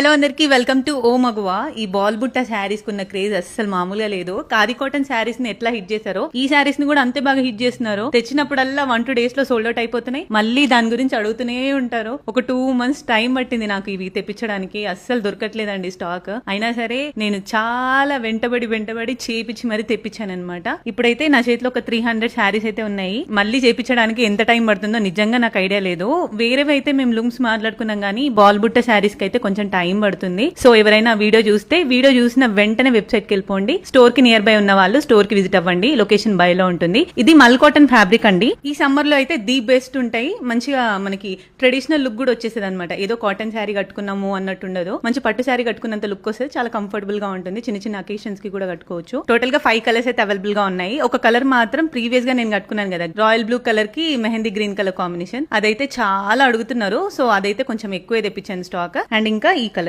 Hello అందరికి welcome to ఓ మగువా. ఈ బాల్ బుట్ట శారీస్ కున్న క్రేజ్ అస్సలు మామూలుగా లేదు. ఖాదీ కాటన్ శారీస్ ని ఎట్లా హిట్ చేశారో ఈ శారీస్ ని కూడా అంతే బాగా హిట్ చేస్తున్నారు. తెచ్చినప్పుడల్లా 1-2 days లో సోల్డ్ అవుట్ అయిపోతున్నాయి. మళ్ళీ దాని గురించి అడుగుతూనే ఉంటారు. ఒక 2 months టైం పట్టింది నాకు ఇవి తెప్పించడానికి. అస్సలు దొరకట్లేదండి స్టాక్. అయినా సరే నేను చాలా వెంటబడి చేపించి మరీ తెప్పించాను అనమాట. ఇప్పుడైతే నా చేతిలో ఒక 300 శారీస్ అయితే ఉన్నాయి. మళ్ళీ చేపించడానికి ఎంత టైం పడుతుందో నిజంగా నాకు ఐడియా లేదు. వేరేవి అయితే మేము లూమ్స్ మాట్లాడుకున్నాం కానీ బాల్ బుట్ట శారీస్ కి అయితే కొంచెం టైం పడుతుంది. సో ఎవరైనా వీడియో చూసిన వెంటనే వెబ్సైట్ కి వెళ్ళిపోండి. స్టోర్ కి నియర్ బై ఉన్న వాళ్ళు స్టోర్ కి విజిట్ అవ్వండి. లొకేషన్ బై లో ఉంటుంది. ఇది మల్ కాటన్ ఫ్యాబ్రిక్ అండి. ఈ సమ్మర్ లో అయితే ది బెస్ట్ ఉంటాయి. మంచిగా మనకి ట్రెడిషనల్ లుక్ కూడా వచ్చేసేది అనమాట. ఏదో కాటన్ శారీ కట్టుకున్నాము అన్నట్టు ఉండదు. మంచి పట్టు శారీ కట్టుకున్నంత లుక్ వస్తుంది. చాలా కంఫర్టబుల్ గా ఉంటుంది. చిన్న చిన్న అకేషన్స్ కి కూడా కట్టుకోవచ్చు. టోటల్ గా 5 కలర్స్ అయితే అవైలబుల్ గా ఉన్నాయి. ఒక కలర్ మాత్రం ప్రీవియస్ గా నేను కట్టుకున్నాను కదా, రాయల్ బ్లూ కలర్ కి మెహందీ గ్రీన్ కలర్ కాంబినేషన్. అదైతే చాలా అడుగుతున్నారు. సో అదైతే కొంచెం ఎక్కువ తెప్పించాను స్టాక్. అండ్ ఇంకా ఈ కలర్